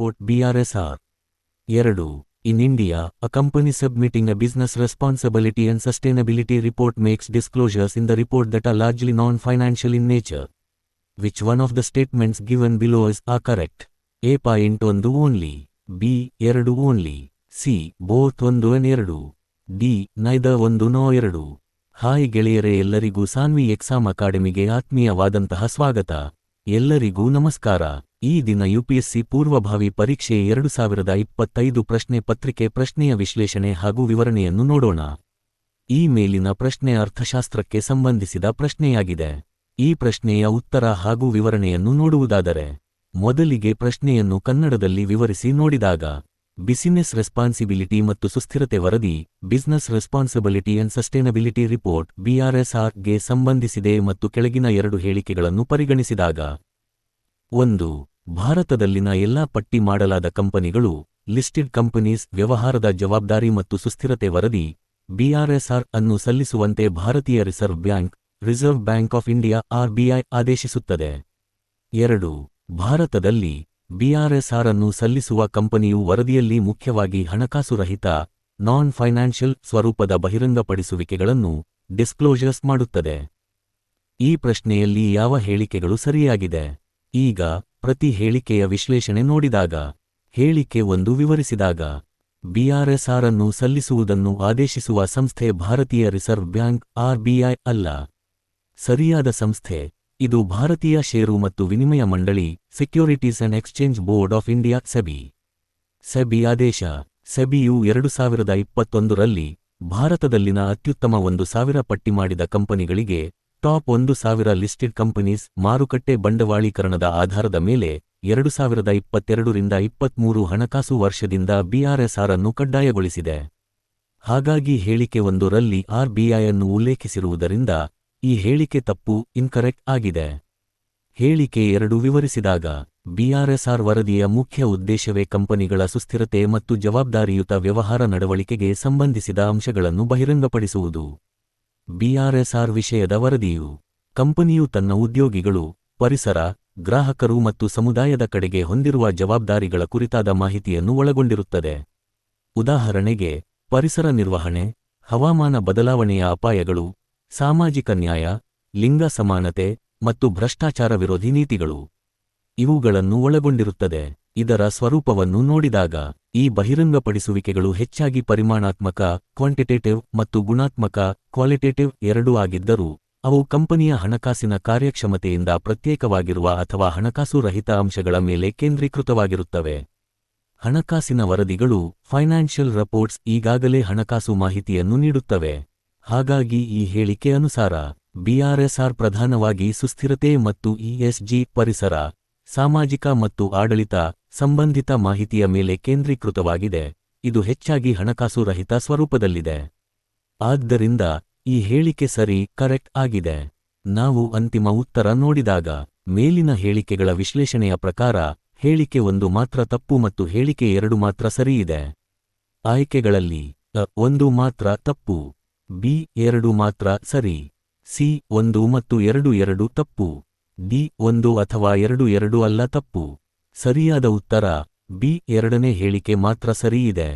Report BRSR. 2. In India, a company submitting a business responsibility and sustainability report makes disclosures in the report that are largely non-financial in nature. Which one of the statements given below are correct? A. Point 1 only. B. 2 only. C. Both 1 and 2. D. Neither 1 nor 2. Hi ಗೆಳೆಯರೇ, ಎಲ್ಲರಿಗೂ Saanvi exam ಅಕಾಡೆಮಿಗೆ ಆತ್ಮೀಯವಾದಂತಹ ಸ್ವಾಗತ. ಎಲ್ಲರಿಗೂ ನಮಸ್ಕಾರ. ಈ ದಿನ UPSC ಪೂರ್ವಭಾವಿ ಪರೀಕ್ಷೆ 2025 ಪ್ರಶ್ನೆ ಪತ್ರಿಕೆ ಪ್ರಶ್ನೆಯ ವಿಶ್ಲೇಷಣೆ ಹಾಗೂ ವಿವರಣೆಯನ್ನು ನೋಡೋಣ. ಈ ಮೇಲಿನ ಪ್ರಶ್ನೆ ಅರ್ಥಶಾಸ್ತ್ರಕ್ಕೆ ಸಂಬಂಧಿಸಿದ ಪ್ರಶ್ನೆಯಾಗಿದೆ. ಈ ಪ್ರಶ್ನೆಯ ಉತ್ತರ ಹಾಗೂ ವಿವರಣೆಯನ್ನು ನೋಡುವುದಾದರೆ, ಮೊದಲಿಗೆ ಪ್ರಶ್ನೆಯನ್ನು ಕನ್ನಡದಲ್ಲಿ ವಿವರಿಸಿ ನೋಡಿದಾಗ, ಬಿಸಿನೆಸ್ ರೆಸ್ಪಾನ್ಸಿಬಿಲಿಟಿ ಮತ್ತು ಸುಸ್ಥಿರತೆ ವರದಿ business responsibility and sustainability report BRSR ಗೆ ಸಂಬಂಧಿಸಿದೆ ಮತ್ತು ಕೆಳಗಿನ 2 ಹೇಳಿಕೆಗಳನ್ನು ಪರಿಗಣಿಸಿದಾಗ, 1. ಭಾರತದಲ್ಲಿನ ಎಲ್ಲಾ ಪಟ್ಟಿ ಮಾಡಲಾದ ಕಂಪನಿಗಳು ಲಿಸ್ಟೆಡ್ ಕಂಪನೀಸ್ ವ್ಯವಹಾರದ ಜವಾಬ್ದಾರಿ ಮತ್ತು ಸುಸ್ಥಿರತೆ ವರದಿ BRSR ಅನ್ನು ಸಲ್ಲಿಸುವಂತೆ ಭಾರತೀಯ reserve bank of India RBI ಆದೇಶಿಸುತ್ತದೆ. 2. ಭಾರತದಲ್ಲಿ BRSR ಅನ್ನು ಸಲ್ಲಿಸುವ ಕಂಪನಿಯು ವರದಿಯಲ್ಲಿ ಮುಖ್ಯವಾಗಿ ಹಣಕಾಸು ರಹಿತ ನಾನ್ ಫೈನಾನ್ಷಿಯಲ್ ಸ್ವರೂಪದ ಬಹಿರಂಗಪಡಿಸುವಿಕೆಗಳನ್ನು ಡಿಸ್ಕ್ಲೋಜರ್ಸ್ ಮಾಡುತ್ತದೆ. ಈ ಪ್ರಶ್ನೆಯಲ್ಲಿ ಯಾವ ಹೇಳಿಕೆಗಳು ಸರಿಯಾಗಿದೆ? ಈಗ ಪ್ರತಿ ಹೇಳಿಕೆಯ ವಿಶ್ಲೇಷಣೆ ನೋಡಿದಾಗ, ಹೇಳಿಕೆ 1 ವಿವರಿಸಿದಾಗ, BRSR ಅನ್ನು ಸಲ್ಲಿಸುವುದನ್ನು ಆದೇಶಿಸುವ ಸಂಸ್ಥೆ ಭಾರತೀಯ ರಿಸರ್ವ್ ಬ್ಯಾಂಕ್ RBI ಅಲ್ಲ. ಸರಿಯಾದ ಸಂಸ್ಥೆ ಇದು ಭಾರತೀಯ ಷೇರು ಮತ್ತು ವಿನಿಮಯ ಮಂಡಳಿ securities and exchange board of India SEBI ಆದೇಶ. ಸೆಬಿಯು 2021ರಲ್ಲಿ ಭಾರತದಲ್ಲಿನ ಅತ್ಯುತ್ತಮ 1000 ಪಟ್ಟಿ ಮಾಡಿದ ಕಂಪನಿಗಳಿಗೆ ಟಾಪ್ 1000 ಲಿಸ್ಟೆಡ್ ಕಂಪನೀಸ್ ಮಾರುಕಟ್ಟೆ ಬಂಡವಾಳೀಕರಣದ ಆಧಾರದ ಮೇಲೆ 2022ರಿಂದ 23 ಹಣಕಾಸು ವರ್ಷದಿಂದ BRSR ಅನ್ನು ಕಡ್ಡಾಯಗೊಳಿಸಿದೆ. ಹಾಗಾಗಿ ಹೇಳಿಕೆ 1ರಲ್ಲಿ RBI ಅನ್ನು ಉಲ್ಲೇಖಿಸಿರುವುದರಿಂದ ಈ ಹೇಳಿಕೆ ತಪ್ಪು ಇನ್ಕರೆಕ್ಟ್ ಆಗಿದೆ. ಹೇಳಿಕೆ 2 ವಿವರಿಸಿದಾಗ, BRSR ವರದಿಯ ಮುಖ್ಯ ಉದ್ದೇಶವೇ ಕಂಪನಿಗಳ ಸುಸ್ಥಿರತೆ ಮತ್ತು ಜವಾಬ್ದಾರಿಯುತ ವ್ಯವಹಾರ ನಡವಳಿಕೆಗೆ ಸಂಬಂಧಿಸಿದ ಅಂಶಗಳನ್ನು ಬಹಿರಂಗಪಡಿಸುವುದು. BRSR ವಿಷಯದ ವರದಿಯು ಕಂಪನಿಯು ತನ್ನ ಉದ್ಯೋಗಿಗಳು, ಪರಿಸರ, ಗ್ರಾಹಕರು ಮತ್ತು ಸಮುದಾಯದ ಕಡೆಗೆ ಹೊಂದಿರುವ ಜವಾಬ್ದಾರಿಗಳ ಕುರಿತಾದ ಮಾಹಿತಿಯನ್ನು ಒಳಗೊಂಡಿರುತ್ತದೆ. ಉದಾಹರಣೆಗೆ, ಪರಿಸರ ನಿರ್ವಹಣೆ, ಹವಾಮಾನ ಬದಲಾವಣೆಯ ಅಪಾಯಗಳು, ಸಾಮಾಜಿಕ ನ್ಯಾಯ, ಲಿಂಗ ಸಮಾನತೆ ಮತ್ತು ಭ್ರಷ್ಟಾಚಾರ ವಿರೋಧಿ ನೀತಿಗಳು ಇವುಗಳನ್ನು ಒಳಗೊಂಡಿರುತ್ತದೆ. ಇದರ ಸ್ವರೂಪವನ್ನು ನೋಡಿದಾಗ, ಈ ಬಹಿರಂಗಪಡಿಸುವಿಕೆಗಳು ಹೆಚ್ಚಾಗಿ ಪರಿಮಾಣಾತ್ಮಕ ಕ್ವಾಂಟಿಟೇಟಿವ್ ಮತ್ತು ಗುಣಾತ್ಮಕ ಕ್ವಾಲಿಟೇಟಿವ್ ಎರಡೂ ಆಗಿದ್ದರೂ, ಅವು ಕಂಪನಿಯ ಹಣಕಾಸಿನ ಕಾರ್ಯಕ್ಷಮತೆಯಿಂದ ಪ್ರತ್ಯೇಕವಾಗಿರುವ ಅಥವಾ ಹಣಕಾಸು ರಹಿತ ಅಂಶಗಳ ಮೇಲೆ ಕೇಂದ್ರೀಕೃತವಾಗಿರುತ್ತವೆ. ಹಣಕಾಸಿನ ವರದಿಗಳು ಫೈನಾನ್ಷಿಯಲ್ ರಿಪೋರ್ಟ್ಸ್ ಈಗಾಗಲೇ ಹಣಕಾಸು ಮಾಹಿತಿಯನ್ನು ನೀಡುತ್ತವೆ. ಹಾಗಾಗಿ ಈ ಹೇಳಿಕೆ ಅನುಸಾರ BRSR ಪ್ರಧಾನವಾಗಿ ಸುಸ್ಥಿರತೆ ಮತ್ತು ESG ಪರಿಸರ, ಸಾಮಾಜಿಕ ಮತ್ತು ಆಡಳಿತ ಸಂಬಂಧಿತ ಮಾಹಿತಿಯ ಮೇಲೆ ಕೇಂದ್ರೀಕೃತವಾಗಿದೆ. ಇದು ಹೆಚ್ಚಾಗಿ ಹಣಕಾಸು ರಹಿತ ಸ್ವರೂಪದಲ್ಲಿದೆ. ಆದ್ದರಿಂದ ಈ ಹೇಳಿಕೆ ಕರೆಕ್ಟ್ ಆಗಿದೆ. ನಾವು ಅಂತಿಮ ಉತ್ತರ ನೋಡಿದಾಗ, ಮೇಲಿನ ಹೇಳಿಕೆಗಳ ವಿಶ್ಲೇಷಣೆಯ ಪ್ರಕಾರ ಹೇಳಿಕೆ 1 ಮಾತ್ರ ತಪ್ಪು ಮತ್ತು ಹೇಳಿಕೆ 2 ಮಾತ್ರ ಸರಿಯಿದೆ. ಆಯ್ಕೆಗಳಲ್ಲಿ A 1 ಮಾತ್ರ ತಪ್ಪು, B 2 ಮಾತ್ರ ಸರಿ, C 1 ಮತ್ತು 2 ತಪ್ಪು, D 1 ಅಥವಾ 2 ಅಲ್ಲ ತಪ್ಪು. ಸರಿಯಾದ ಉತ್ತರ B 2ನೇ ಹೇಳಿಕೆ ಮಾತ್ರ ಸರಿಯಿದೆ.